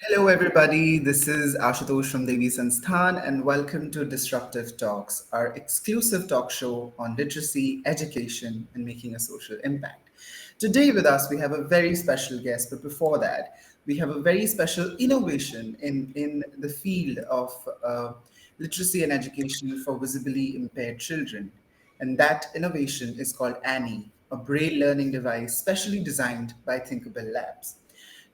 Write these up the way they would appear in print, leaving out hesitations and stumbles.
Hello, everybody. This is Ashutosh from DEVI Sansthan, and welcome to Disruptive Talks, our exclusive talk show on literacy, education, and making a social impact. Today, with us, we have a very special guest, but before that, we have a very special innovation in the field of literacy and education for visibly impaired children. And that innovation is called Annie, a Braille learning device specially designed by Thinkerbell Labs.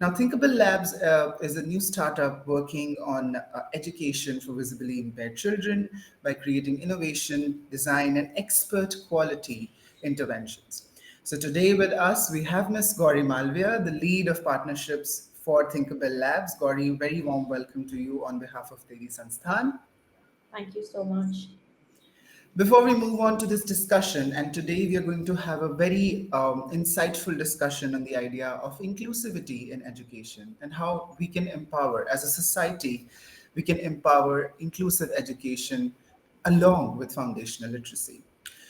Now, Thinkerbell Labs is a new startup working on education for visibly impaired children by creating innovation, design, and expert quality interventions. So, today with us, we have Ms Gauri Malaviya, the lead of partnerships for Thinkerbell Labs. Gauri, very warm welcome to you on behalf of DEVI Sansthan. Thank you so much. Before we move on to this discussion, and today we are going to have a very insightful discussion on the idea of inclusivity in education and how we can empower, as a society, we can empower inclusive education along with foundational literacy.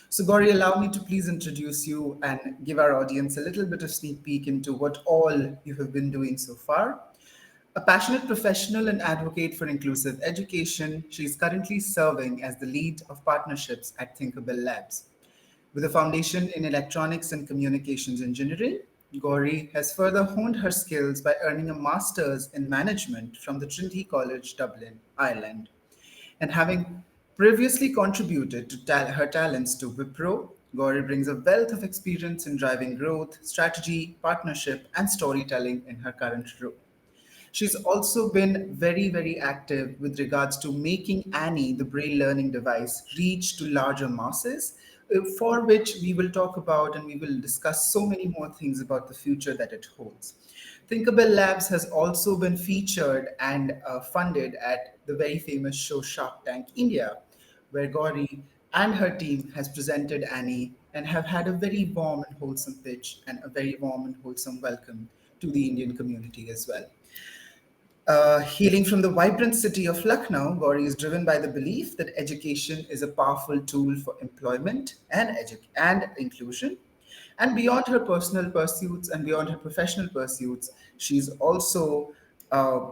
So, Gauri, allow me to please introduce you and give our audience a little bit of sneak peek into what all you have been doing so far. A passionate professional and advocate for inclusive education, she is currently serving as the lead of partnerships at Thinkerbell Labs. With a foundation in electronics and communications engineering, Gauri has further honed her skills by earning a master's in management from the Trinity College, Dublin, Ireland. And having previously contributed to her talents to Wipro, Gauri brings a wealth of experience in driving growth, strategy, partnership, and storytelling in her current role. She's also been very, very active with regards to making Annie, the braille learning device, reach to larger masses, for which we will talk about and we will discuss so many more things about the future that it holds. Thinkerbell Labs has also been featured and funded at the very famous show Shark Tank India, where Gauri and her team has presented Annie and have had a very warm and wholesome pitch and a very warm and wholesome welcome to the Indian community as well. Healing from the vibrant city of Lucknow, Gauri is driven by the belief that education is a powerful tool for employment and inclusion. And beyond her personal pursuits and beyond her professional pursuits, she's also uh,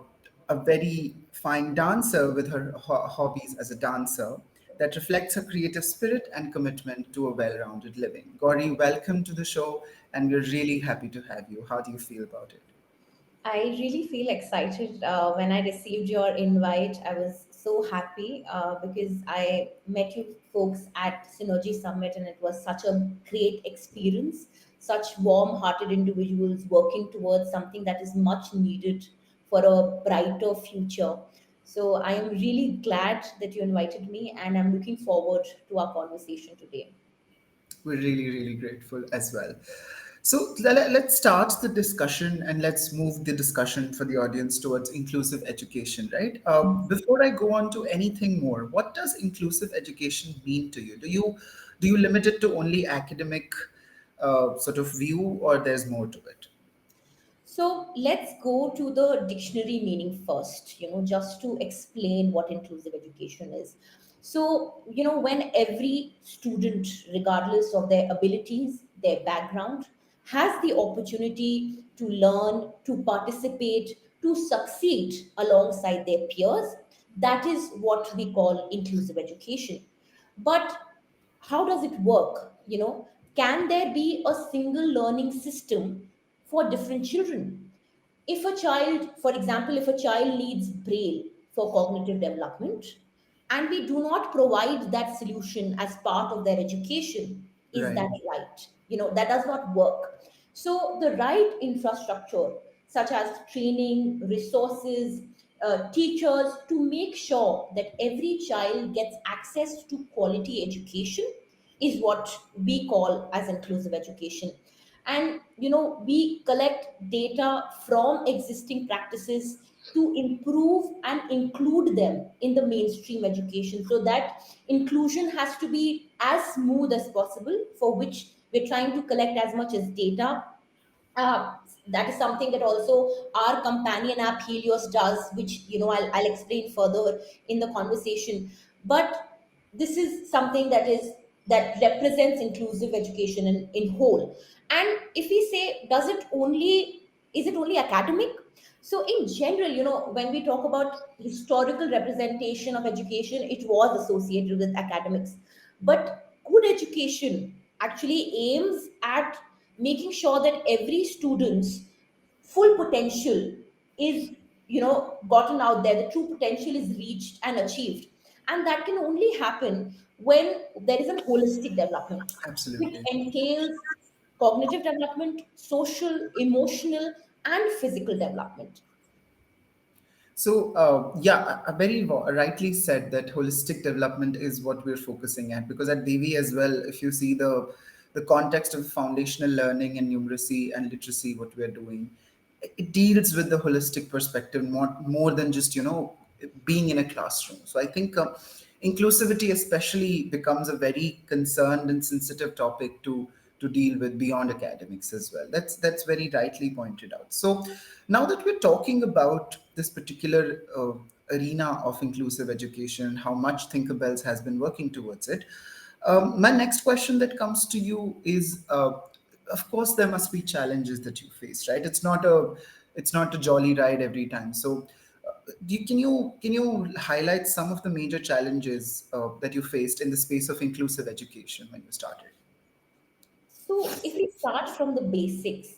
a very fine dancer with her hobbies as a dancer that reflects her creative spirit and commitment to a well rounded living. Gauri, welcome to the show, and we're really happy to have you. How do you feel about it? I really feel excited when I received your invite. I was so happy because I met you folks at Synergy Summit and it was such a great experience. Such warm hearted individuals working towards something that is much needed for a brighter future. So I am really glad that you invited me and I'm looking forward to our conversation today. We're really, really grateful as well. So let's start the discussion and let's move the discussion for the audience towards inclusive education, right? Before I go on to anything more, what does inclusive education mean to you? Do you limit it to only academic sort of view, or there's more to it? So let's go to the dictionary meaning first, just to explain what inclusive education is. So, when every student, regardless of their abilities, their background, has the opportunity to learn, to participate, to succeed alongside their peers, that is what we call inclusive education. But how does it work? Can there be a single learning system for different children? If a child, for example, if a child needs Braille for cognitive development, and we do not provide that solution as part of their education, is that Right. right? That does not work. So the right infrastructure, such as training, resources, teachers, to make sure that every child gets access to quality education is what we call as inclusive education. And we collect data from existing practices to improve and include them in the mainstream education, so that inclusion has to be as smooth as possible, for which we're trying to collect as much as data. That is something that also our companion app Helios does, which I'll explain further in the conversation. But this is something that represents inclusive education in whole. And if we say, does it only Is it only academic? So in general, when we talk about historical representation of education, it was associated with academics. But good education actually aims at making sure that every student's full potential is, gotten out there, the true potential is reached and achieved. And that can only happen when there is a holistic development, which Absolutely. entails cognitive development, social, emotional, and physical development. So, yeah, very rightly said that holistic development is what we're focusing at, because at DV as well, if you see the context of foundational learning and numeracy and literacy, what we're doing, it deals with the holistic perspective, more than just being in a classroom. So I think inclusivity especially becomes a very concerned and sensitive topic to deal with beyond academics as well. That's very rightly pointed out. So now that we're talking about this particular arena of inclusive education, how much Thinkerbells has been working towards it, my next question that comes to you is, of course, there must be challenges that you face, right? It's not a jolly ride every time. So, can you highlight some of the major challenges that you faced in the space of inclusive education when you started? So, if we start from the basics,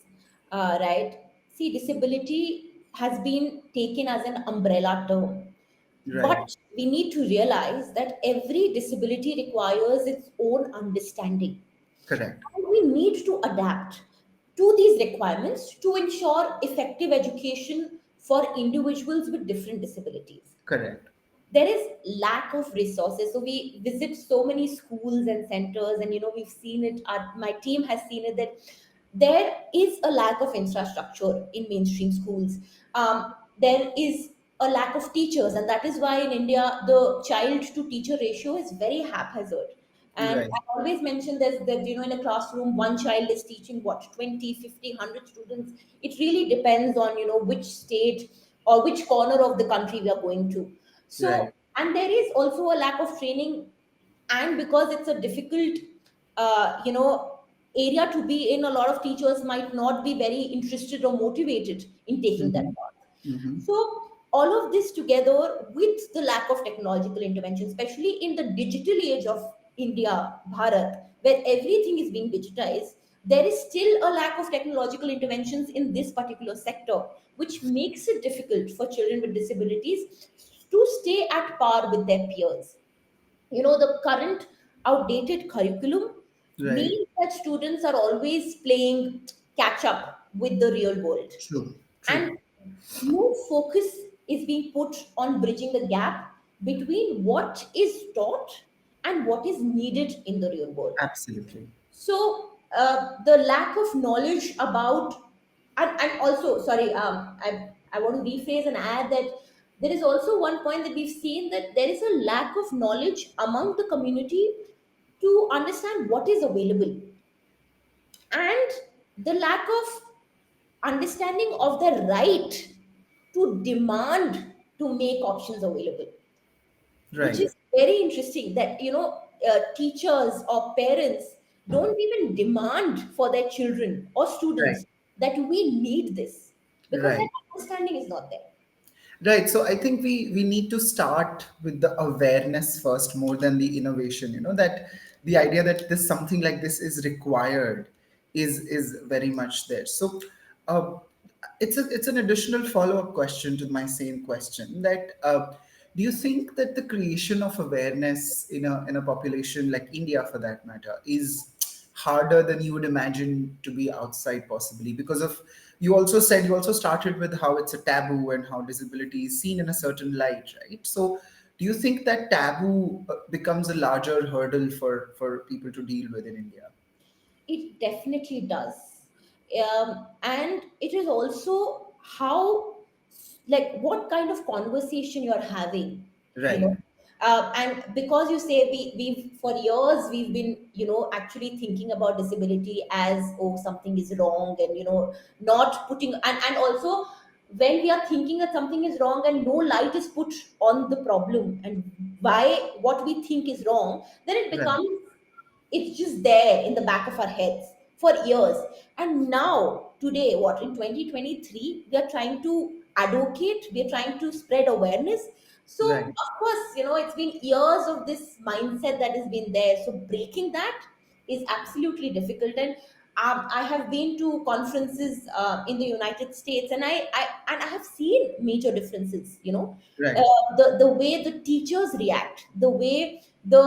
right? See, disability has been taken as an umbrella term, Right. but we need to realize that every disability requires its own understanding. Correct. And we need to adapt to these requirements to ensure effective education for individuals with different disabilities. Correct. There is lack of resources, so we visit so many schools and centers, and we've seen it, my team has seen it, that there is a lack of infrastructure in mainstream schools. There is a lack of teachers, and that is why in India the child to teacher ratio is very haphazard. And Right. I always mention this, that in a classroom one child is teaching what, 20, 50, 100 students. It really depends on which state or which corner of the country we are going to. Right. So, and there is also a lack of training, and because it's a difficult, area to be in, a lot of teachers might not be very interested or motivated in taking that Mm-hmm. path. Mm-hmm. So, all of this together with the lack of technological intervention, especially in the digital age of India, Bharat, where everything is being digitized, there is still a lack of technological interventions in this particular sector, which makes it difficult for children with disabilities to stay at par with their peers. The current outdated curriculum Right. means that students are always playing catch up with the real world, True. True. and no focus is being put on bridging the gap between what is taught and what is needed in the real world. Absolutely. So the lack of knowledge about, and also, sorry, I want to rephrase and add that there is also one point that we've seen, that there is a lack of knowledge among the community to understand what is available, and the lack of understanding of the right to demand to make options available, which Right. is very interesting, that teachers or parents don't even demand for their children or Right. students that we need this, because that Right. understanding is not there. Right. So I think we need to start with the awareness first more than the innovation. That the idea that this something like this is required is very much there. So uh, it's an additional follow-up question to my same question, that do you think that the creation of awareness in a population like India, for that matter, is harder than you would imagine to be outside, possibly because of, you also started with how it's a taboo and how disability is seen in a certain light, right? So do you think that taboo becomes a larger hurdle for people to deal with in India? It definitely does. And it is also how, like, what kind of conversation you're having, you Right. know. And because you say, we've for years we've been, actually thinking about disability as, oh, something is wrong, and not putting, and also when we are thinking that something is wrong and no light is put on the problem and why what we think is wrong, then it Right. becomes, it's just there in the back of our heads for years. And now today, what, in 2023, we are trying to advocate, we are trying to spread awareness. So Right. of course, it's been years of this mindset that has been there, so breaking that is absolutely difficult. And I have been to conferences in the United States, and I have seen major differences. Right. The way the teachers react, the way the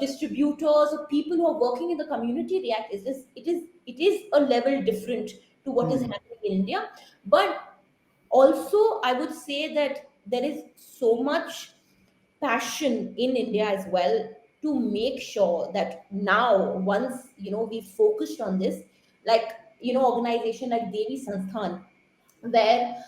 distributors or people who are working in the community react, it is a level different to what is Hmm. happening in India. But also, I would say that there is so much passion in India as well to make sure that now, once we focused on this, like organization like Devi Sansthan, where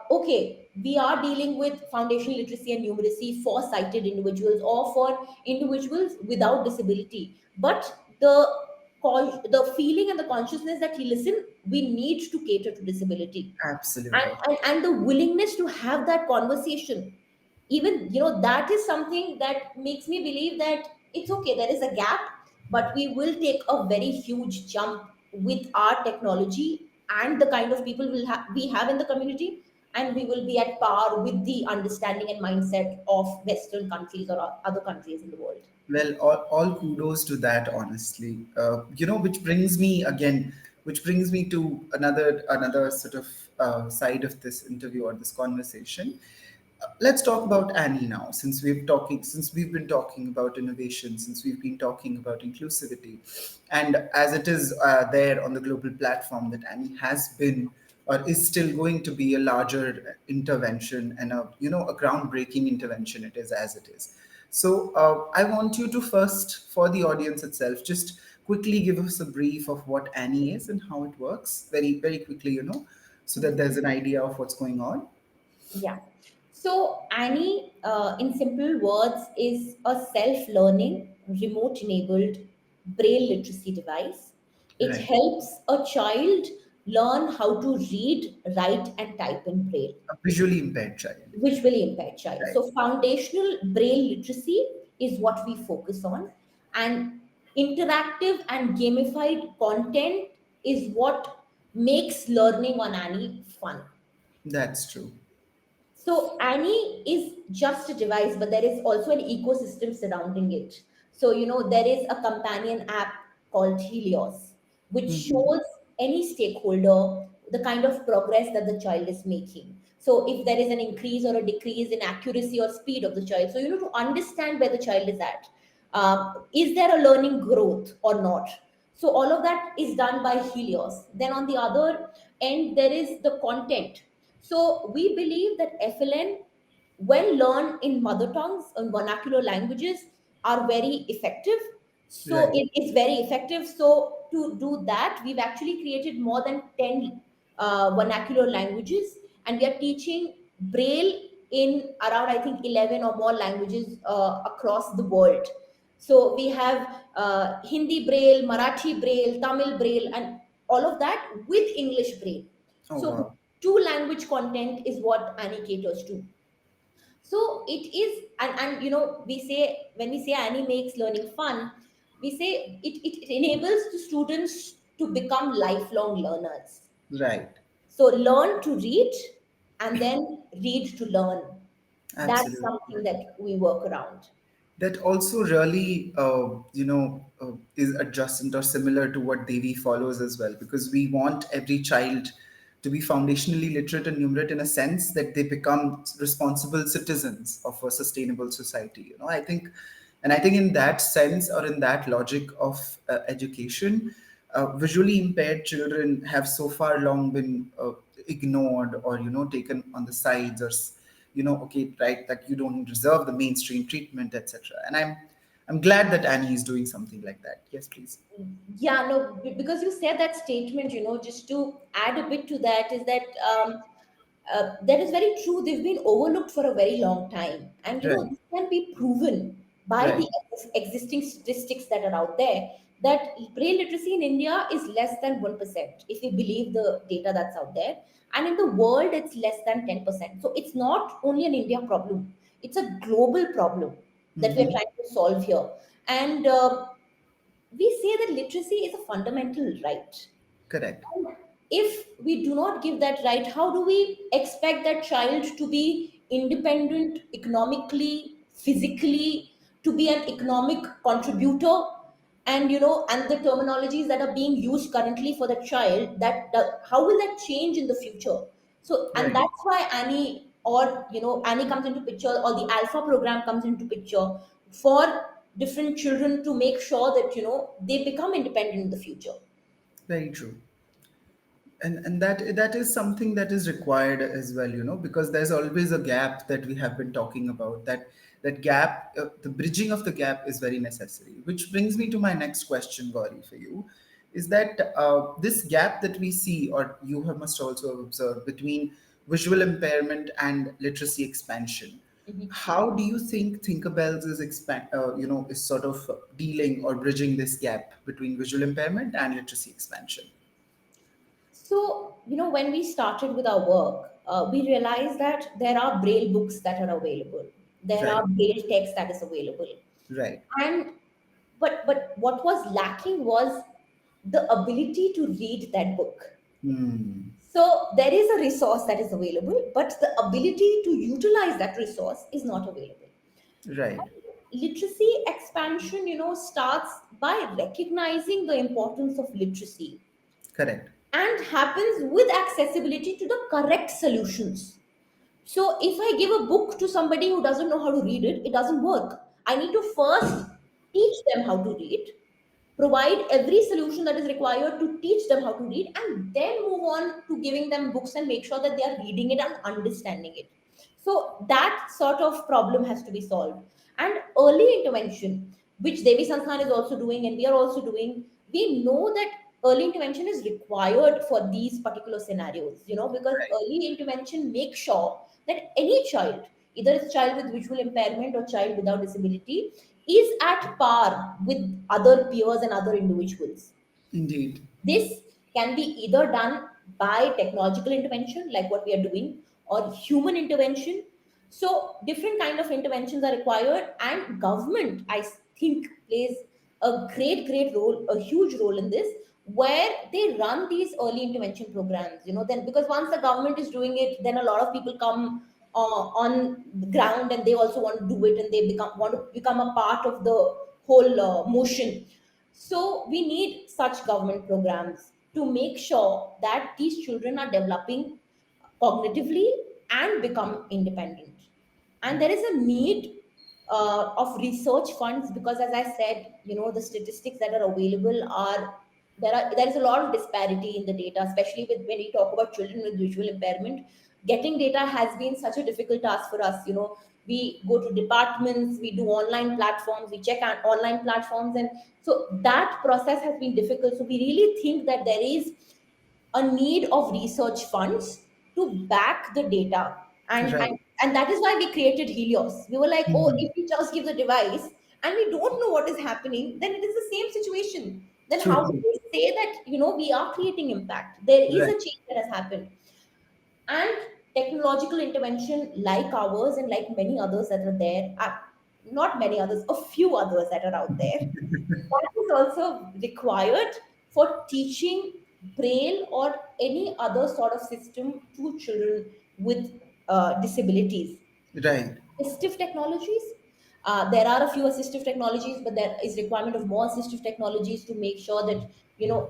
okay, we are dealing with foundational literacy and numeracy for sighted individuals or for individuals without disability, but the feeling and the consciousness that, listen, we need to cater to disability, and, Absolutely. and the willingness to have that conversation. Even that is something that makes me believe that it's okay, there is a gap, but we will take a very huge jump with our technology and the kind of people we have in the community, and we will be at par with the understanding and mindset of Western countries or other countries in the world. Well, all kudos to that, honestly. Which brings me to another sort of side of this interview or this conversation. Let's talk about Annie now, since we've been talking about innovation, since we've been talking about inclusivity, and as it is there on the global platform that Annie has been or is still going to be a larger intervention and a groundbreaking intervention. It is as it is. So I want you to first, for the audience itself, just quickly give us a brief of what Annie is and how it works, very very quickly, so that there's an idea of what's going on. Yeah. So Annie, in simple words, is a self-learning, remote-enabled braille literacy device. It Right. helps a child learn how to read, write, and type in braille. A visually impaired child. Visually impaired child. Right. So foundational braille literacy is what we focus on, and interactive and gamified content is what makes learning on Annie fun. That's true. So Annie is just a device, but there is also an ecosystem surrounding it. So, there is a companion app called Helios, which Mhm. shows any stakeholder the kind of progress that the child is making. So, if there is an increase or a decrease in accuracy or speed of the child, so to understand where the child is at. Is there a learning growth or not? So, all of that is done by Helios. Then, on the other end, there is the content. So we believe that FLN, when learned in mother tongues and vernacular languages, are very effective. So Right. it is very effective. So to do that, we've actually created more than 10 vernacular languages, and we are teaching Braille in around, I think, 11 or more languages across the world. So we have Hindi Braille, Marathi Braille, Tamil Braille, and all of that with English Braille. Oh So wow. two language content is what Annie caters to. So it is, and we say, when we say Annie makes learning fun, we say it enables the students to become lifelong learners. Right. So learn to read and then read to learn. That's Absolutely. something that we work around. That also really is adjacent or similar to what Devi follows as well, because we want every child to be foundationally literate and numerate in a sense that they become responsible citizens of a sustainable society. I think in that sense or in that logic of education, visually impaired children have so far long been ignored or taken on the sides or okay, right, that you don't deserve the mainstream treatment, etc. And I'm glad that Annie is doing something like that. Yes, please. Yeah, no, because you said that statement, just to add a bit to that, is that that is very true. They've been overlooked for a very long time. And, Right. this can be proven by Right. the existing statistics that are out there, that braille literacy in India is less than 1%, if we believe the data that's out there. And in the world, it's less than 10%. So it's not only an India problem, it's a global problem that we're Hmm. trying to solve here. And we say that literacy is a fundamental right. Correct. If we do not give that right, how do we expect that child to be independent economically, physically, to be an economic contributor? And and the terminologies that are being used currently for the child, how will that change in the future? So, and Right. that's why Annie, or Annie comes into picture, or the ALfA program comes into picture, for different children, to make sure that they become independent in the future. Very true. And that is something that is required as well, because there's always a gap that we have been talking about. That gap, the bridging of the gap is very necessary, which brings me to my next question, Gauri, for you, is that this gap that we see, or you have must also have observed, between visual impairment and literacy expansion. Mhm. How do you think Thinkerbells is sort of dealing or bridging this gap between visual impairment and literacy expansion? So, when we started with our work, we realized that there are Braille books that are available. There Right. are Braille text that is available. Right. And but what was lacking was the ability to read that book. Hmm. So there is a resource that is available, but the ability to utilize that resource is not available. Right. Literacy expansion, starts by recognizing the importance of literacy, Correct. and happens with accessibility to the correct solutions. So if I give a book to somebody who doesn't know how to read it, it doesn't work. I need to first teach them how to read, provide every solution that is required to teach them how to read, and then move on to giving them books and make sure that they are reading it and understanding it. So that sort of problem has to be solved. And early intervention, which Devi Sansthan is also doing and we are also doing, we know that early intervention is required for these particular scenarios, because early intervention makes sure that any child, either it's child with visual impairment or child without disability, is at par with other peers and other individuals. Indeed. This can be either done by technological intervention, like what we are doing, or human intervention. So different kind of interventions are required, and government, I think, plays a great role, a huge role in this, where they run these early intervention programs. Then, because once the government is doing it, then a lot of people come on the ground, and they also want to do it, and they want to become a part of the whole motion. So we need such government programs to make sure that these children are developing cognitively and become independent. And there is a need of research funds, because, as I said, the statistics that are available are, there is a lot of disparity in the data, especially with when you talk about children with visual impairment. Getting data has been such a difficult task for us. We go to departments, we do online platforms, we check on online platforms, and so that process has been difficult. So we really think that there is a need of research funds to back the data. and Right. and, and that is why we created Helios. We were like, oh, Mhm. if we just give the device and we don't know what is happening, then it is the same situation. Then True. how do True. we say that we are creating impact? There is Right. a change that has happened. And technological intervention like ours and like many others that are there, not many others, a few others that are out there, that is also required for teaching Braille or any other sort of system to children with disabilities. Right. Assistive technologies, there are a few assistive technologies, but there is requirement of more assistive technologies to make sure that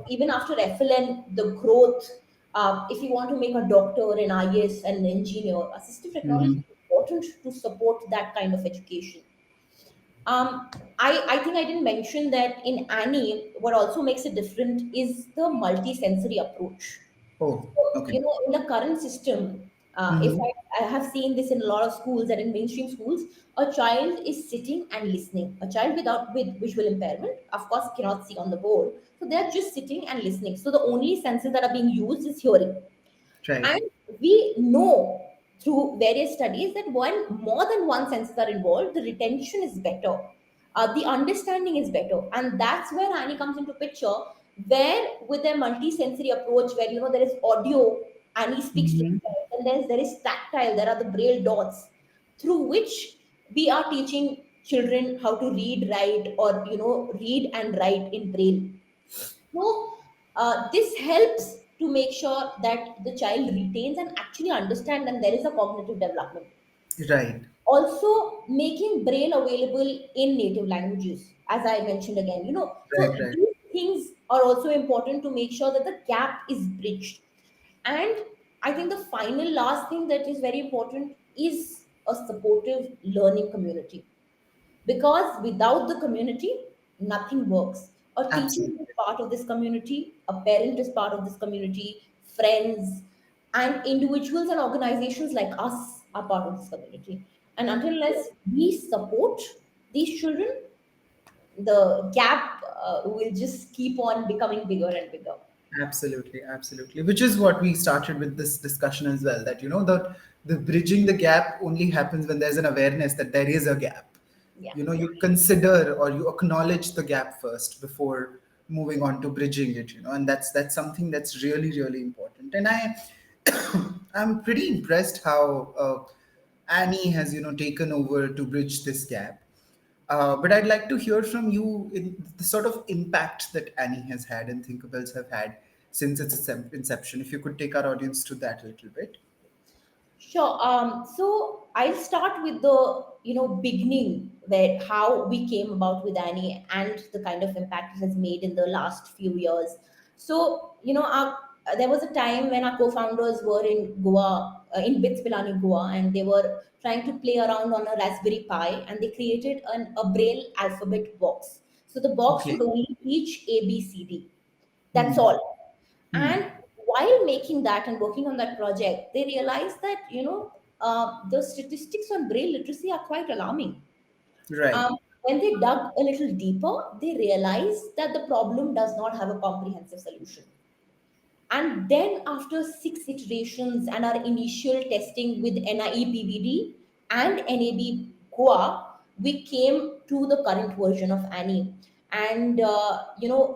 even after FLN, the growth. If you want to make a doctor, an IS, and an engineer, assistive technology Mhm. is important to support that kind of education. um, I think I didn't mention that in Annie, what also makes it different is the multi-sensory approach. Oh, So, okay. in the current system, if Mhm. I have seen this in a lot of schools and in mainstream schools, a child is sitting and listening. A child with visual impairment, of course, cannot see on the board, so they are just sitting and listening. So the only senses that are being used is hearing. Right. And we know through various studies that when more than one senses are involved, the retention is better, the understanding is better, and that's where Annie comes into picture. Where with a multi-sensory approach, where there is audio, Annie speaks to the Mhm. child, and there is tactile, there are the Braille dots through which we are teaching children how to read, write, or read and write in Braille. So this helps. to make sure that the child retains and actually understand and there is a cognitive development. Right. Also making Braille available in native languages, as I mentioned again, so Right. Right. these things are also important to make sure that the gap is bridged. And I think the final last thing that is very important is a supportive learning community, because without the community nothing works. A teacher is Absolutely. part of this community, a parent is part of this community, friends and individuals and organizations like us are part of this community. And until unless we support these children, the gap will just keep on becoming bigger and bigger. Absolutely, absolutely. Which is what we started with this discussion as well. That the bridging the gap only happens when there's an awareness that there is a gap. Yeah. You consider or you acknowledge the gap first before moving on to bridging it. And that's something that's really really important. And I'm pretty impressed how Annie has taken over to bridge this gap. But I'd like to hear from you in the sort of impact that Annie has had and Thinkerbells have had since its inception. If you could take our audience to that a little bit. Sure. So I'll start with the beginning, where how we came about with Annie and the kind of impact it has made in the last few years. So there was a time when our co-founders were in Goa, in Bits Pilani, Goa, and they were trying to play around on a Raspberry Pi, and they created a Braille alphabet box. So the box Okay. would only teach A, B, C, D. That's Hmm. all. Hmm. And while making that and working on that project, they realized that the statistics on Braille literacy are quite alarming. Right. When they dug a little deeper, they realized that the problem does not have a comprehensive solution. And then, after six iterations and our initial testing with NIE and NAB Goa, we came to the current version of Annie. And,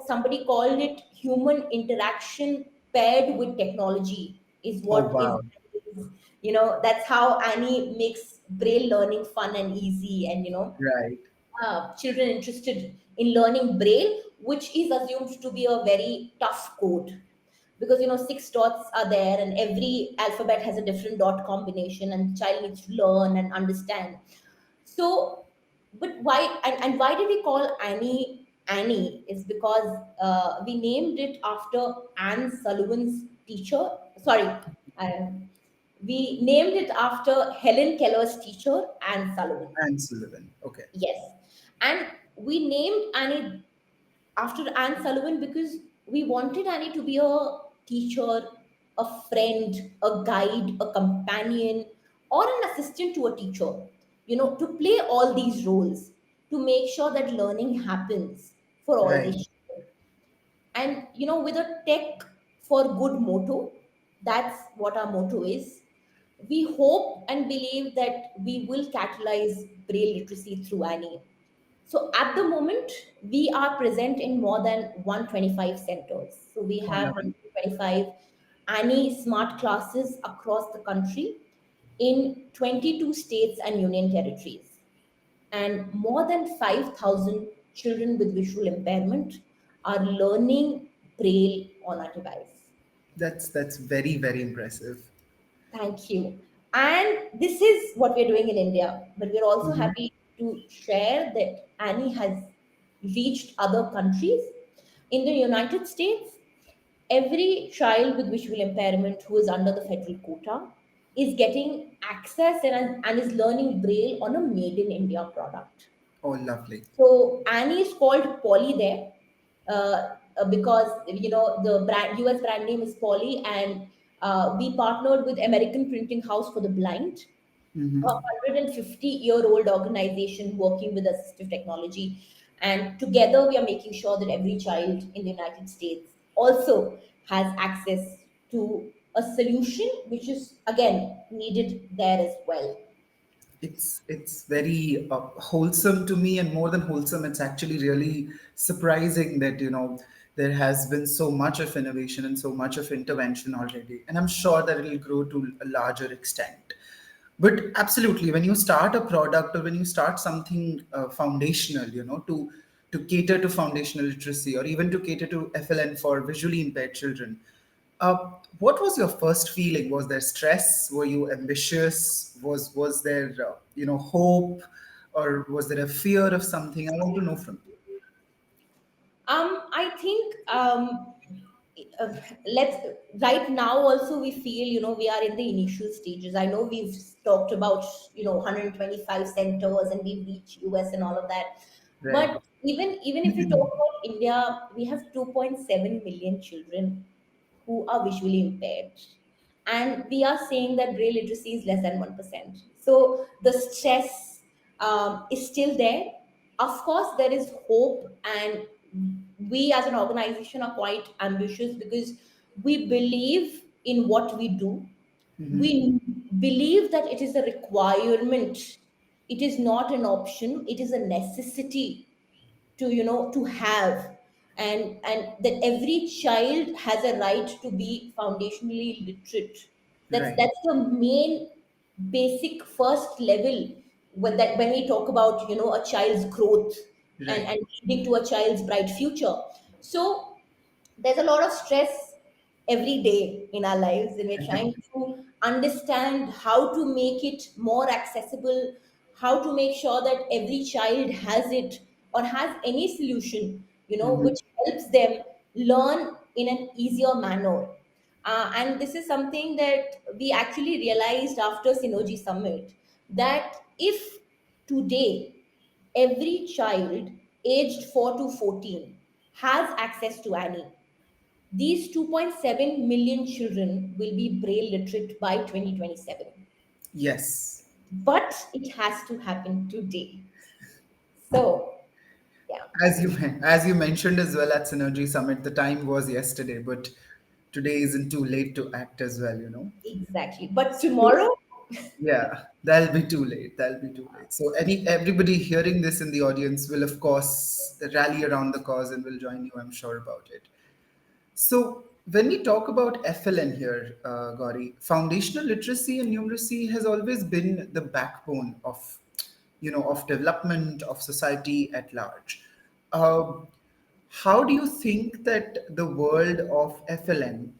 somebody called it human interaction paired with technology, is Oh what is, wow. that's how Annie makes Braille learning fun and easy. And, Right. children interested in learning Braille, which is assumed to be a very tough code, because six dots are there and every alphabet has a different dot combination and the child needs to learn and understand. So, but why, and why did we call Annie is because we named it after Anne Sullivan's teacher. Sorry, we named it after Helen Keller's teacher, Anne Sullivan. And Sullivan. Okay. Yes. And we named Annie after Anne Sullivan because we wanted Annie to be a teacher, a friend, a guide, a companion, or an assistant to a teacher, to play all these roles to make sure that learning happens for all Right. these children. And, with a tech for good motto, that's what our motto is. We hope and believe that we will catalyze Braille literacy through Annie. So at the moment, we are present in more than 125 centers. So we Oh have lovely. 125 Annie smart classes across the country in 22 states and union territories. And more than 5,000 children with visual impairment are learning Braille on our device. That's very very impressive. Thank you. And this is what we're doing in India. But we're also Hmm. happy to share that Annie has reached other countries. In the United States, every child with visual impairment who is under the federal quota is getting access and is learning Braille on a made in India product. Oh lovely. So Annie is called Polly there, because the US brand name is Polly, and we partnered with American Printing House for the Blind, a Hmm. 150-year-old organization working with assistive technology, and together we are making sure that every child in the United States also has access to a solution which is again needed there as well. It's very wholesome to me, and more than wholesome, it's actually really surprising that there has been so much of innovation and so much of intervention already, and I'm sure that it'll grow to a larger extent. But absolutely, when you start a product or when you start something foundational, to cater to foundational literacy or even to cater to FLN for visually impaired children, What was your first feeling? Was there stress? Were you ambitious? Was there hope, or was there a fear of something? I want to know from you. I think uh, let's right now also we feel, we are in the initial stages. I know we've talked about 125 centers and we've reached US and all of that, Right. but even if you talk about India, we have 2.7 million children who are visually impaired. And we are saying that braille literacy is less than 1%. So the stress is still there. Of course, there is hope, and we as an organization are quite ambitious because we believe in what we do. We believe that it is a requirement, it is not an option, it is a necessity to have, and that every child has a right to be foundationally literate. Right. That's the main basic first level, when we talk about a child's growth and Right. and leading to a child's bright future. So there's a lot of stress every day in our lives, and we're trying to understand how to make it more accessible, how to make sure that every child has it or has any solution Mhm. which helps them learn in an easier manner. And this is something that we actually realized after Synergy Summit, that if today every child aged 4 to 14 has access to Annie, these 2.7 million children will be Braille literate by 2027. Yes. But it has to happen today. So, yeah, As you mentioned as well at Synergy Summit, the time was yesterday, but today isn't too late to act as well. exactly. But So tomorrow, yeah, that'll be too late. That'll be too late. So everybody hearing this in the audience will of course rally around the cause and will join you. I'm sure about it. So when we talk about FLN here, Gauri, foundational literacy and numeracy has always been the backbone of development of society at large. Um, how do you think that the world of FLN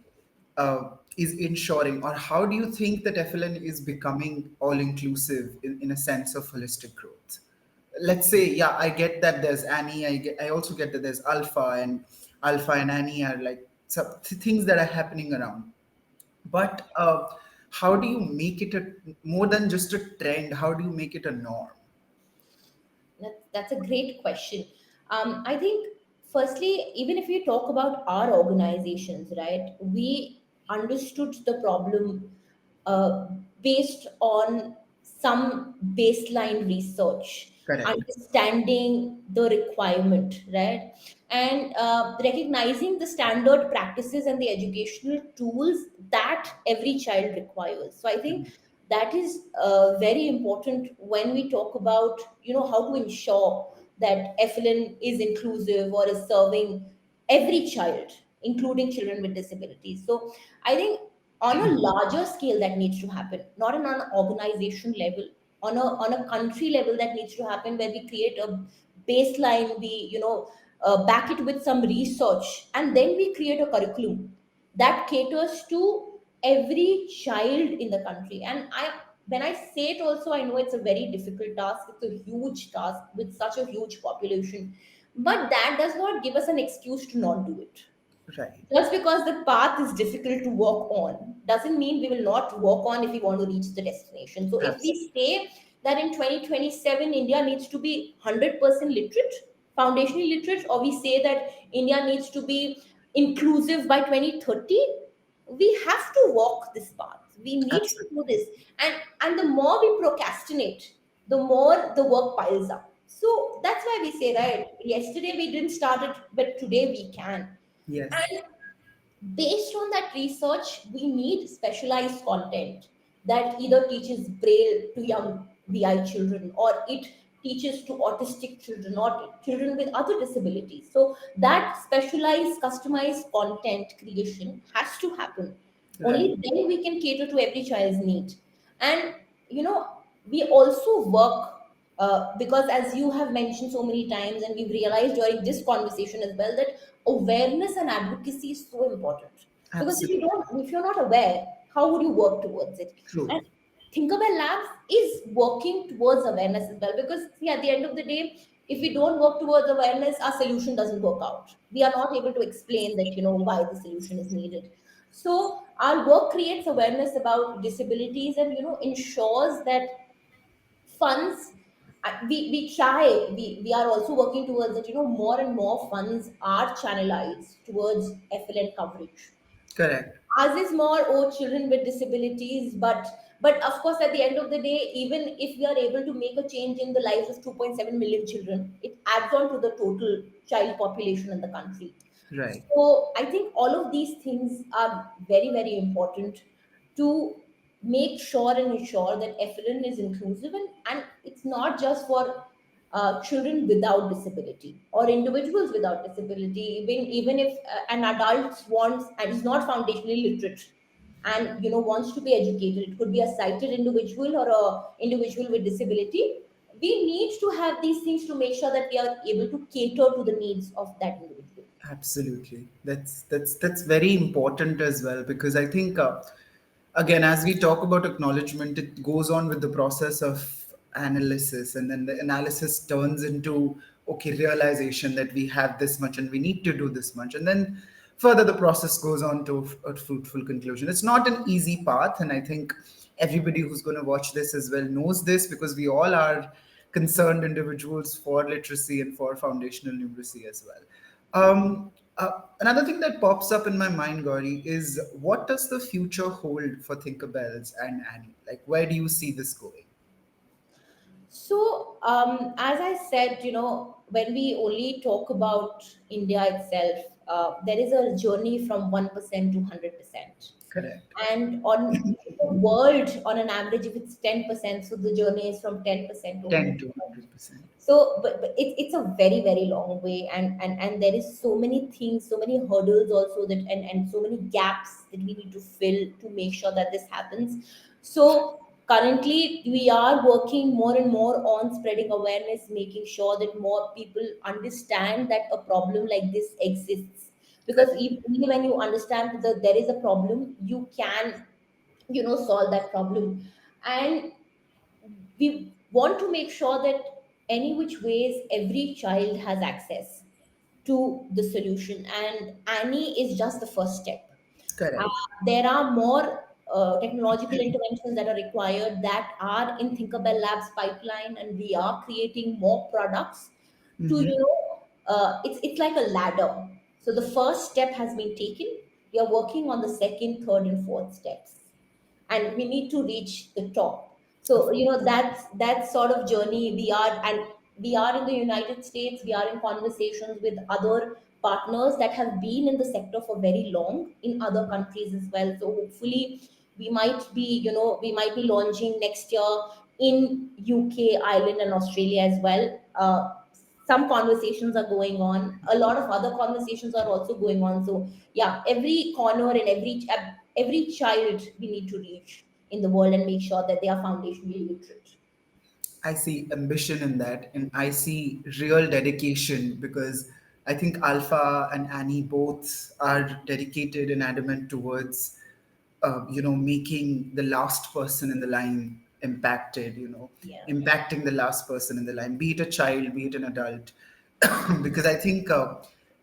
is ensuring, or how do you think that FLN is becoming all inclusive in a sense of holistic growth? Let's say, yeah, I get that there's Annie. I also get that there's Alpha and Annie are like some things that are happening around. But how do you make it a more than just a trend? How do you make it a norm? that's a great question. I think, firstly, even if we talk about our organizations, right, we understood the problem uh, based on some baseline research, Correct. understanding the requirement, right, and recognizing the standard practices and the educational tools that every child requires. So I think that is very important when we talk about how to ensure that FLN is inclusive or is serving every child, including children with disabilities. So I think on a larger scale that needs to happen, not on an organization level, on a country level that needs to happen, where we create a baseline, we back it with some research, and then we create a curriculum that caters to every child in the country. And when I say it also, I know it's a very difficult task, it's a huge task with such a huge population, but that does not give us an excuse to not do it. Right. Just because the path is difficult to walk on doesn't mean we will not walk on if we want to reach the destination. So if we Absolutely. say that in 2027 India needs to be 100% literate, foundationally literate, or we say that India needs to be inclusive by 2030, we have to walk this path. We need to Absolutely. do this. And the more we procrastinate, the more the work piles up. So that's why we say, right, yesterday we didn't start it, but today we can. Yes. And based on that research, we need specialized content that either teaches Braille to young BI children, or it teaches to autistic children or children with other disabilities. So that specialized, customized content creation has to happen. Right. Only then we can cater to every child's need. And we also work because, as you have mentioned so many times, and we've realized during this conversation as well, that awareness and advocacy is so important. Because Absolutely if you're not aware, how would you work towards it? And true. Thinkerbell Labs is working towards awareness as well. Because see, at the end of the day, if we don't work towards awareness, our solution doesn't work out. We are not able to explain that, why the solution is needed. So our work creates awareness about disabilities and, ensures that funds, we are also working towards that, more and more funds are channelized towards FLN coverage. Correct. Ours is more, oh, children with disabilities, but of course, at the end of the day, even if we are able to make a change in the lives of 2.7 million children, it adds on to the total child population in the country. Right. So I think all of these things are very, very important to make sure and ensure that FLN is inclusive, and it's not just for children without disability or individuals without disability. Even if an adult wants and is not foundationally literate and wants to be educated, it could be a sighted individual or a individual with disability. We need to have these things to make sure that we are able to cater to the needs of that individual. Absolutely. That's very important as well, because I think again, as we talk about acknowledgement, it goes on with the process of analysis, and then the analysis turns into, okay, realization that we have this much and we need to do this much, and then further the process goes on to a fruitful conclusion. It's not an easy path, and I think everybody who's going to watch this as well knows this, because we all are concerned individuals for literacy and for foundational numeracy as well. Another thing that pops up in my mind, Gauri, is what does the future hold for Thinkerbells and Annie? Like, where do you see this going? So, as I said, when we only talk about India itself, there is a journey from 1% to 100%. Correct. And on the world, on an average, if it's 10%, so the journey is from 10% to 10 to 100%. 100%. So, but it's a very, very long way, and there is so many things, so many hurdles also, that and so many gaps that we need to fill to make sure that this happens. So currently we are working more and more on spreading awareness, making sure that more people understand that a problem like this exists. Because Correct. even when you understand that there is a problem, you can, solve that problem. And we want to make sure that any which ways every child has access to the solution, and Annie is just the first step. uh, Correct. there are more technological interventions that are required that are in Thinkerbell Labs pipeline, and we are creating more products to, Mm-hmm. it's like a ladder. So the first step has been taken. We are working on the second, third, and fourth steps, and we need to reach the top. Of So course. that sort of journey we are, and we are in the United States. We are in conversations with other partners that have been in the sector for very long in other countries as well. So hopefully we might be launching next year in UK, Ireland, and Australia as well. Some conversations are going on, a lot of other conversations are also going on. So yeah, every corner and every child we need to reach in the world and make sure that they are foundationally literate. I see ambition in that, and I see real dedication, because I think Alpha and Annie both are dedicated and adamant towards, making the last person in the line impacted. Yeah. Impacting the last person in the line, be it a child, be it an adult, because I think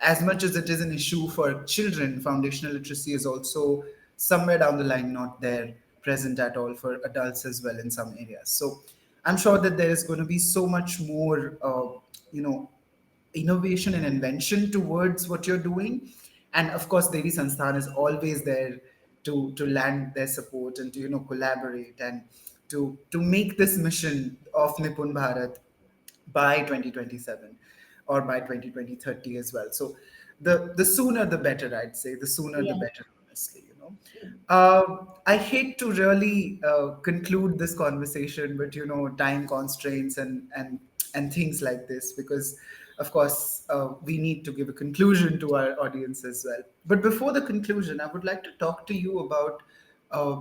as much as it is an issue for children, foundational literacy is also somewhere down the line not there present at all for adults as well in some areas. So I'm sure that there is going to be so much more, you know, innovation and invention towards what you're doing. And of course, Devi Sansthan is always there to lend their support and to collaborate and to make this mission of Nipun Bharat by 2027 or by 2030 as well. So the sooner the better, I'd say. The sooner the Yeah. better, honestly. I hate to really conclude this conversation, but time constraints and things like this, because of course we need to give a conclusion to our audience as well. But before the conclusion, I would like to talk to you about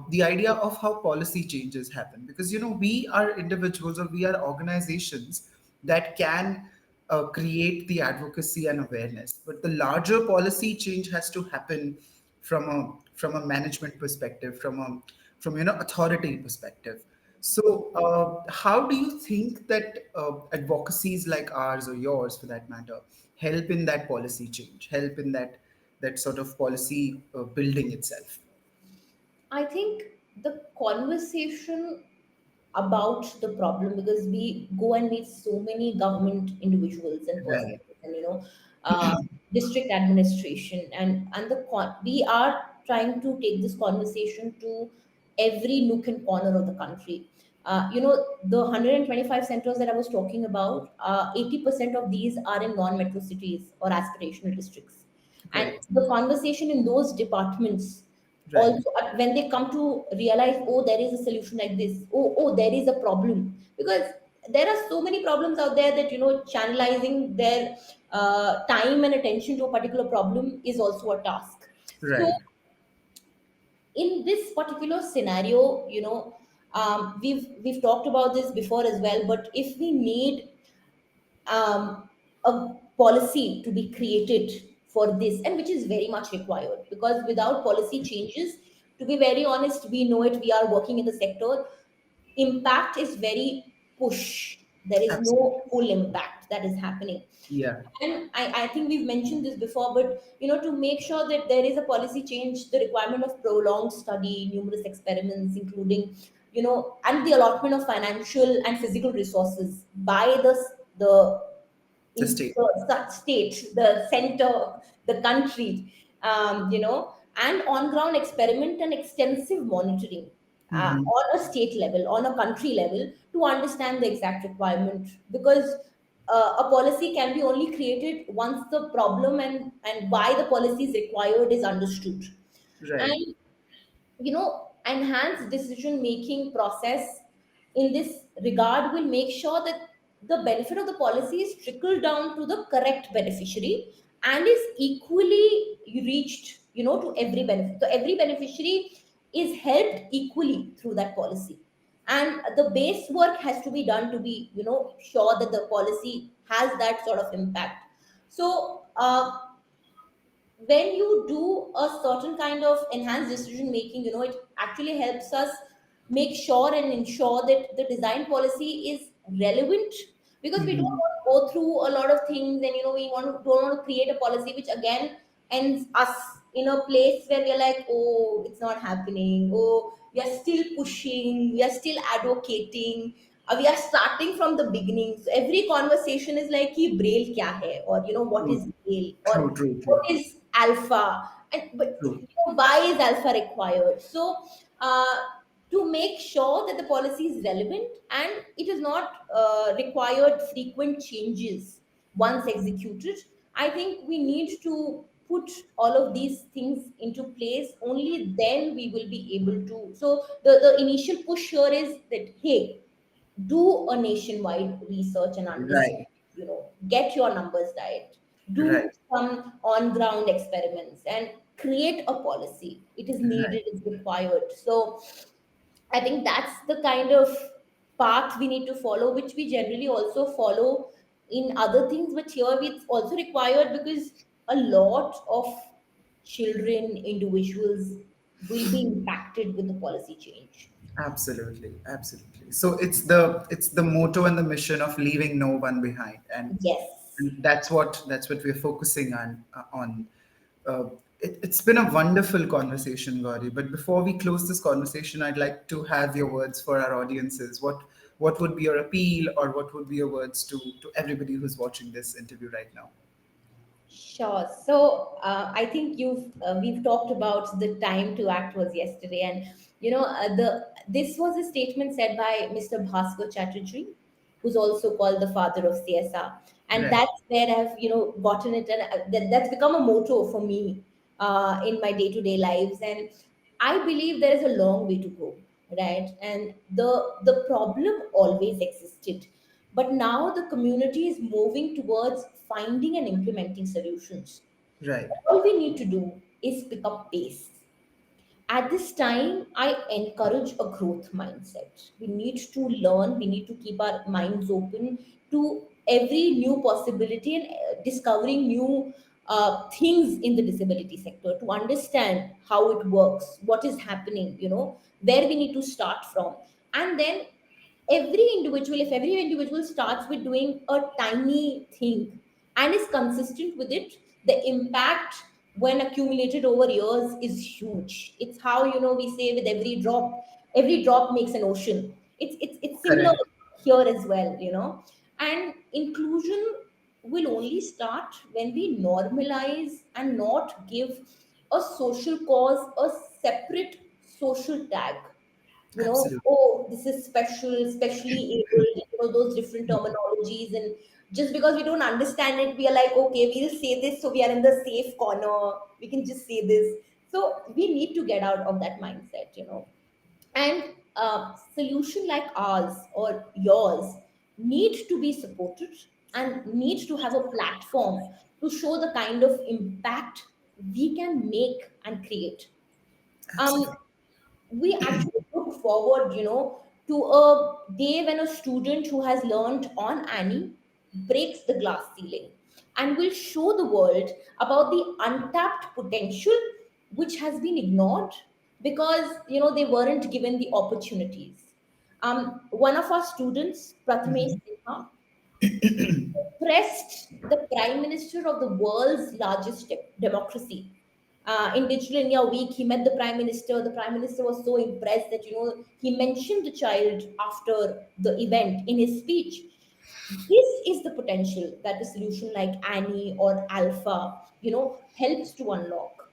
the idea of how policy changes happen, because we are individuals, or we are organizations that can create the advocacy and awareness, but the larger policy change has to happen from a management perspective, from authority perspective. So, how do you think that advocacies like ours or yours, for that matter, help in that policy change, help in that sort of policy building itself? I think the conversation about the problem, because we go and meet so many government individuals and Right, persons, and uh, district administration, and we are trying to take this conversation to every nook and corner of the country. The 125 centers that I was talking about, 80% of these are in non-metro cities or aspirational districts, and right, the conversation in those departments right, also, when they come to realize, oh, there is a solution like this, oh, there is a problem, because there are so many problems out there that channelizing their time and attention to a particular problem is also a task. So right. in this particular scenario, we've talked about this before as well, but if we need a policy to be created for this, and which is very much required, because without policy changes, to be very honest, we know it, we are working in the sector, impact is very push, there is Absolutely. no full impact that is happening. Yeah. And I think we've mentioned this before, but to make sure that there is a policy change, the requirement of prolonged study, numerous experiments, including and the allotment of financial and physical resources by the The in state. the state, the center, the country, and on ground experiment and extensive monitoring Hmm. on a state level, on a country level, to understand the exact requirement. Because a policy can be only created once the problem and why the policy is required is understood. Right. And enhanced decision making process in this regard will make sure that the benefit of the policy is trickled down to the correct beneficiary and is equally reached to every benefit, so every beneficiary is helped equally through that policy. And the base work has to be done to be sure that the policy has that sort of impact. So when you do a certain kind of enhanced decision making, it actually helps us make sure and ensure that the design policy is relevant, because we don't Hmm. want to go through a lot of things, and we don't want to create a policy which again ends us in a place where we're like, oh, it's not happening, oh, we are still pushing, we are still advocating, we are starting from the beginning. So every conversation is like, "Ki Braille kya hai?" Or what is True. Braille, or True. True. True. what is alpha, and but True. why is alpha required? So uh, to make sure that the policy is relevant and it is not required frequent changes once executed, I think we need to put all of these things into place. Only then we will be able to. So the initial push here is that, hey, do a nationwide research and understand, Right. get your numbers right, do Right. some on ground experiments and create a policy. It is Right. needed, it's required. So I think that's the kind of path we need to follow, which we generally also follow in other things, but here it's also required because a lot of children, individuals will be impacted with the policy change. Absolutely. Absolutely. So it's the motto and the mission of leaving no one behind, Yes. and that's what we're focusing on. Uh, it's been a wonderful conversation, Gauri. But before we close this conversation, I'd like to have your words for our audiences. What would be your appeal, or what would be your words to everybody who's watching this interview right now? Sure. So I think we've talked about the time to act was yesterday, and the this was a statement said by Mr. Bhaskar Chatterjee, who's also called the father of CSR, and Right. that's where I've gotten it, and that's become a motto for me in my day to day lives. And I believe there is a long way to go, right? And the problem always existed, but now the community is moving towards finding and implementing solutions. Right. All we need to do is pick up pace. At this time, I encourage a growth mindset. We need to learn, we need to keep our minds open to every new possibility and discovering new things in the disability sector, to understand how it works, what is happening, where we need to start from. And then if every individual starts with doing a tiny thing and is consistent with it, the impact when accumulated over years is huge. It's how, we say, with every drop makes an ocean. It's similar Correct. here as well, and inclusion will only start when we normalize and not give a social cause a separate social tag. Absolutely. Oh, this is special, specially able, those different terminologies. And just because we don't understand it, we are like, okay, we'll say this, so we are in the safe corner. We can just say this. So we need to get out of that mindset. And solution like ours or yours need to be supported and need to have a platform to show the kind of impact we can make and create. Um, Absolutely. we actually look forward, to a day when a student who has learned on Annie breaks the glass ceiling and will show the world about the untapped potential which has been ignored because they weren't given the opportunities. One of our students, Prathamesh Mhm. Sinha, impressed the prime minister of the world's largest democracy. In Digital India Week, he met the prime minister. The prime minister was so impressed that he mentioned the child after the event in his speech. This is the potential that a solution like Annie or ALfA, helps to unlock.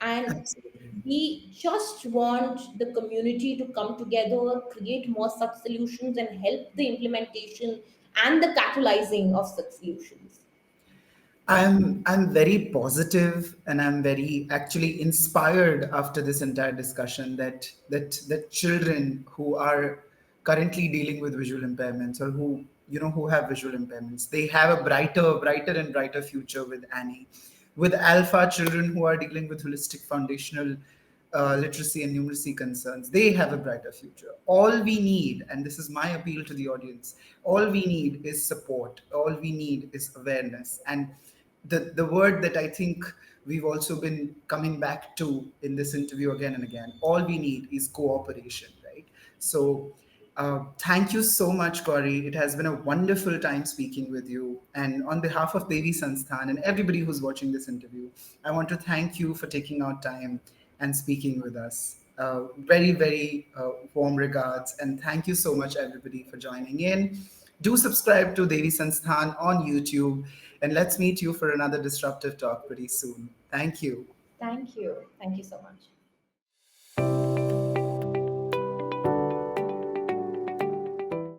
And Absolutely. we just want the community to come together, create more such solutions, and help the implementation and the catalyzing of such solutions. I'm very positive and I'm very actually inspired after this entire discussion that children who are currently dealing with visual impairments or who have visual impairments, they have a brighter and brighter future with Annie. With ALfA, children who are dealing with holistic foundational literacy and numeracy concerns, they have a brighter future. All we need, and this is my appeal to the audience, all we need is support. All we need is awareness. And the word that I think we've also been coming back to in this interview again and again, all we need is cooperation, right? So thank you so much, Gauri. It has been a wonderful time speaking with you. And on behalf of DEVI Sansthan and everybody who's watching this interview, I want to thank you for taking out time and speaking with us. Very warm regards. And thank you so much, everybody, for joining in. Do subscribe to Devi Sansthan on YouTube. And let's meet you for another disruptive talk pretty soon. Thank you. Thank you. Thank you so much.